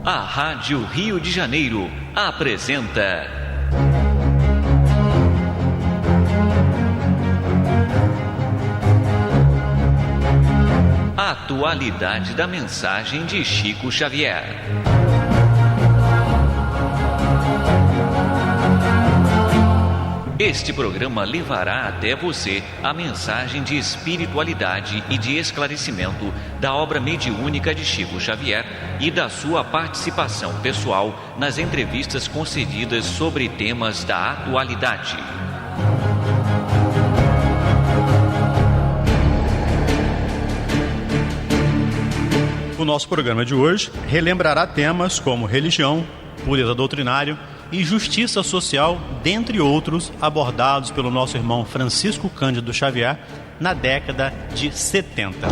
A Rádio Rio de Janeiro apresenta a atualidade da mensagem de Chico Xavier. Este programa levará até você a mensagem de espiritualidade e de esclarecimento da obra mediúnica de Chico Xavier e da sua participação pessoal nas entrevistas concedidas sobre temas da atualidade. O nosso programa de hoje relembrará temas como religião, pureza doutrinária e justiça social, dentre outros, abordados pelo nosso irmão Francisco Cândido Xavier na década de 70.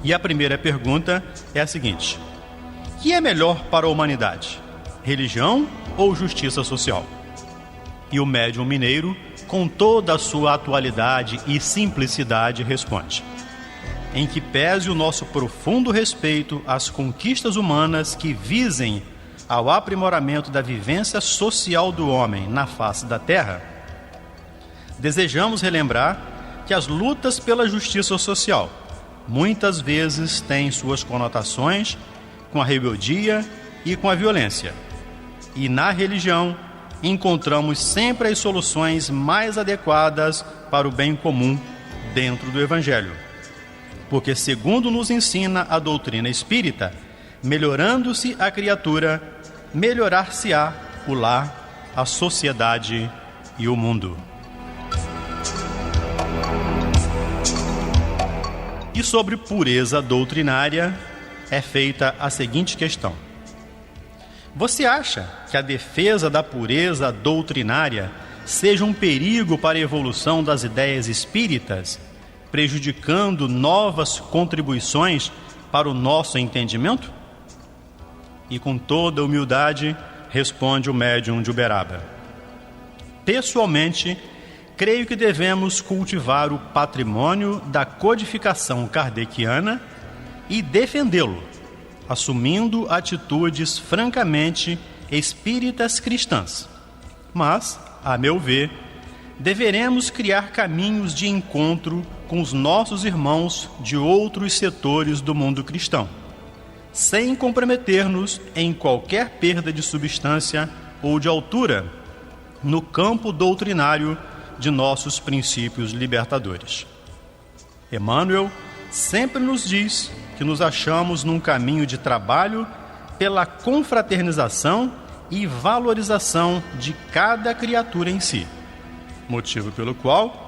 E a primeira pergunta é a seguinte: o que é melhor para a humanidade, religião ou justiça social? E o médium mineiro, com toda a sua atualidade e simplicidade, responde: em que pese o nosso profundo respeito às conquistas humanas que visem ao aprimoramento da vivência social do homem na face da terra, desejamos relembrar que as lutas pela justiça social muitas vezes têm suas conotações com a rebeldia e com a violência. E na religião encontramos sempre as soluções mais adequadas para o bem comum dentro do Evangelho. Porque, segundo nos ensina a doutrina espírita, melhorando-se a criatura, melhorar-se-á o lar, a sociedade e o mundo. E sobre pureza doutrinária é feita a seguinte questão: você acha que a defesa da pureza doutrinária seja um perigo para a evolução das ideias espíritas, prejudicando novas contribuições para o nosso entendimento? E com toda humildade responde o médium de Uberaba: pessoalmente, creio que devemos cultivar o patrimônio da codificação kardeciana e defendê-lo, assumindo atitudes francamente espíritas cristãs. Mas, a meu ver, deveremos criar caminhos de encontro com os nossos irmãos de outros setores do mundo cristão, sem comprometer-nos em qualquer perda de substância ou de altura no campo doutrinário de nossos princípios libertadores. Emmanuel sempre nos diz que nos achamos num caminho de trabalho pela confraternização e valorização de cada criatura em si, motivo pelo qual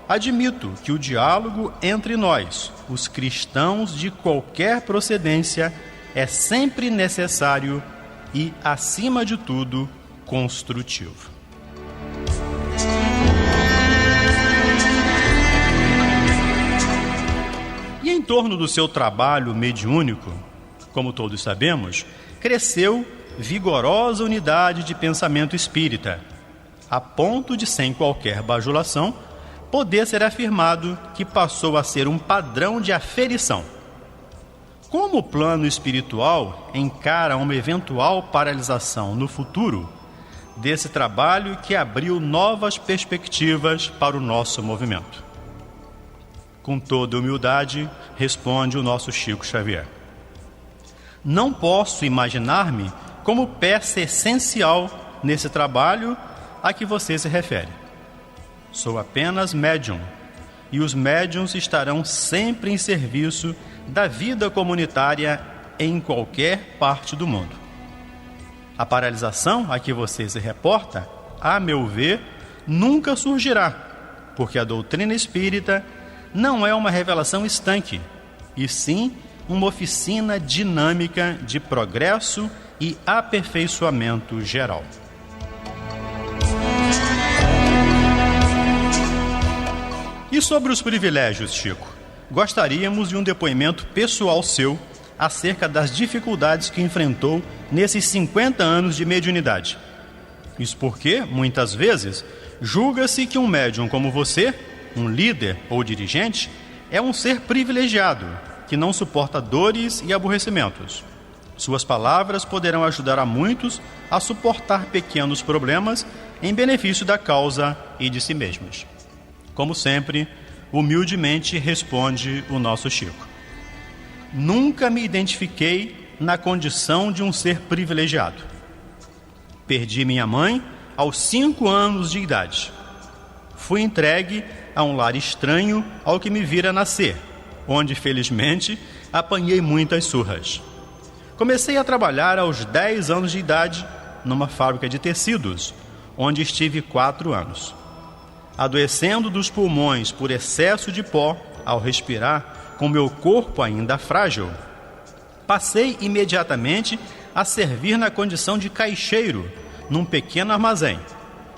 admito que o diálogo entre nós, os cristãos de qualquer procedência, é sempre necessário e, acima de tudo, construtivo. E em torno do seu trabalho mediúnico, como todos sabemos, cresceu vigorosa unidade de pensamento espírita, a ponto de, sem qualquer bajulação, poder ser afirmado que passou a ser um padrão de aferição. Como o plano espiritual encara uma eventual paralisação no futuro desse trabalho que abriu novas perspectivas para o nosso movimento? Com toda humildade, responde o nosso Chico Xavier: não posso imaginar-me como peça essencial nesse trabalho a que você se refere. Sou apenas médium, e os médiuns estarão sempre em serviço da vida comunitária em qualquer parte do mundo. A paralisação a que você se reporta, a meu ver, nunca surgirá, porque a doutrina espírita não é uma revelação estanque, e sim uma oficina dinâmica de progresso e aperfeiçoamento geral. E sobre os privilégios, Chico? Gostaríamos de um depoimento pessoal seu acerca das dificuldades que enfrentou nesses 50 anos de mediunidade. Isso porque, muitas vezes, julga-se que um médium como você, um líder ou dirigente, é um ser privilegiado, que não suporta dores e aborrecimentos. Suas palavras poderão ajudar a muitos a suportar pequenos problemas em benefício da causa e de si mesmos. Como sempre, humildemente responde o nosso Chico. Nunca me identifiquei na condição de um ser privilegiado. Perdi minha mãe aos 5 anos de idade. Fui entregue a um lar estranho ao que me vira nascer, onde, felizmente, apanhei muitas surras. Comecei a trabalhar aos 10 anos de idade numa fábrica de tecidos, onde estive 4 anos. Adoecendo dos pulmões por excesso de pó ao respirar, com meu corpo ainda frágil, passei imediatamente a servir na condição de caixeiro num pequeno armazém,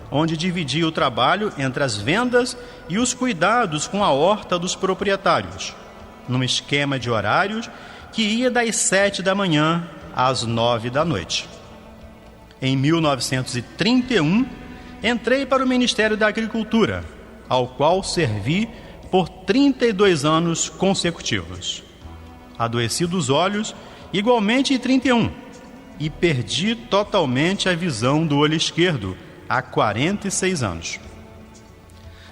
onde dividia o trabalho entre as vendas e os cuidados com a horta dos proprietários, num esquema de horários que ia das 7 da manhã às 9 da noite. Em 1931, entrei para o Ministério da Agricultura, ao qual servi por 32 anos consecutivos. Adoeci dos olhos, igualmente em 31, e perdi totalmente a visão do olho esquerdo há 46 anos.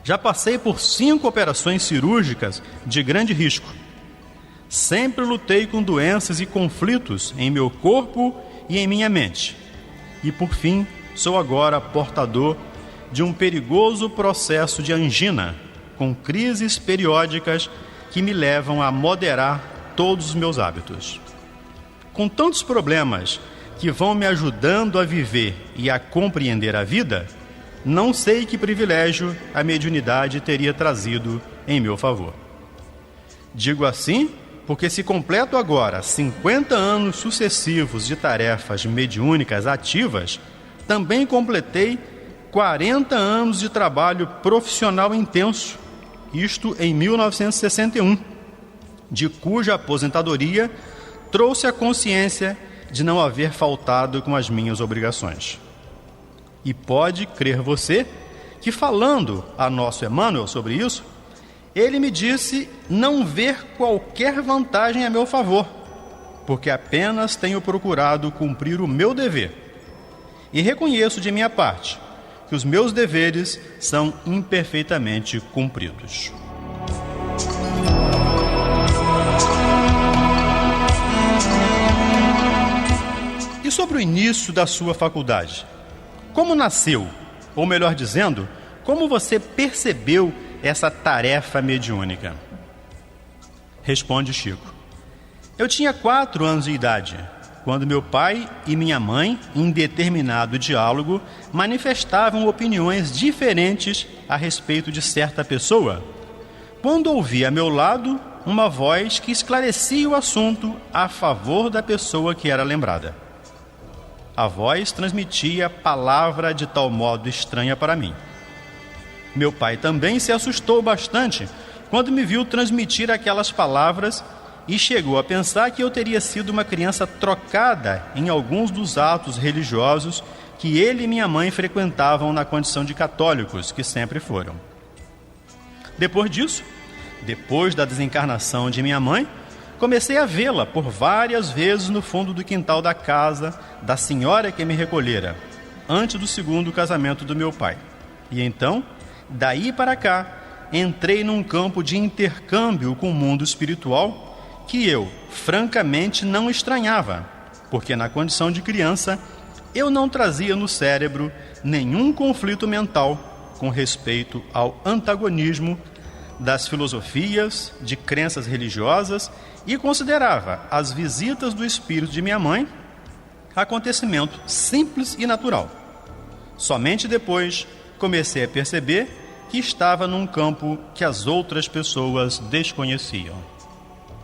Já passei por 5 operações cirúrgicas de grande risco. Sempre lutei com doenças e conflitos em meu corpo e em minha mente. E, por fim, sou agora portador de um perigoso processo de angina, com crises periódicas que me levam a moderar todos os meus hábitos. Com tantos problemas que vão me ajudando a viver e a compreender a vida, não sei que privilégio a mediunidade teria trazido em meu favor. Digo assim porque se completo agora 50 anos sucessivos de tarefas mediúnicas ativas, também completei 40 anos de trabalho profissional intenso, isto em 1961, de cuja aposentadoria trouxe a consciência de não haver faltado com as minhas obrigações. E pode crer você que, falando a nosso Emmanuel sobre isso, ele me disse não ver qualquer vantagem a meu favor, porque apenas tenho procurado cumprir o meu dever. E reconheço de minha parte que os meus deveres são imperfeitamente cumpridos. E sobre o início da sua faculdade? Como nasceu? Ou melhor dizendo, como você percebeu essa tarefa mediúnica? Responde Chico. Eu tinha 4 anos de idade, quando meu pai e minha mãe, em determinado diálogo, manifestavam opiniões diferentes a respeito de certa pessoa, quando ouvi a meu lado uma voz que esclarecia o assunto a favor da pessoa que era lembrada. A voz transmitia palavra de tal modo estranha para mim. Meu pai também se assustou bastante quando me viu transmitir aquelas palavras e chegou a pensar que eu teria sido uma criança trocada em alguns dos atos religiosos que ele e minha mãe frequentavam na condição de católicos, que sempre foram. Depois disso, depois da desencarnação de minha mãe, comecei a vê-la por várias vezes no fundo do quintal da casa da senhora que me recolhera, antes do 2º casamento do meu pai. E então, daí para cá, entrei num campo de intercâmbio com o mundo espiritual que eu, francamente, não estranhava, porque na condição de criança, eu não trazia no cérebro nenhum conflito mental com respeito ao antagonismo das filosofias, de crenças religiosas e considerava as visitas do espírito de minha mãe acontecimento simples e natural. Somente depois comecei a perceber que estava num campo que as outras pessoas desconheciam.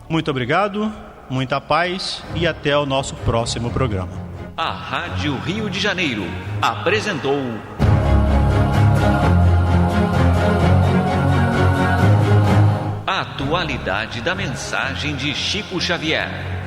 Muito obrigado, muita paz e até o nosso próximo programa. A Rádio Rio de Janeiro apresentou a atualidade da mensagem de Chico Xavier.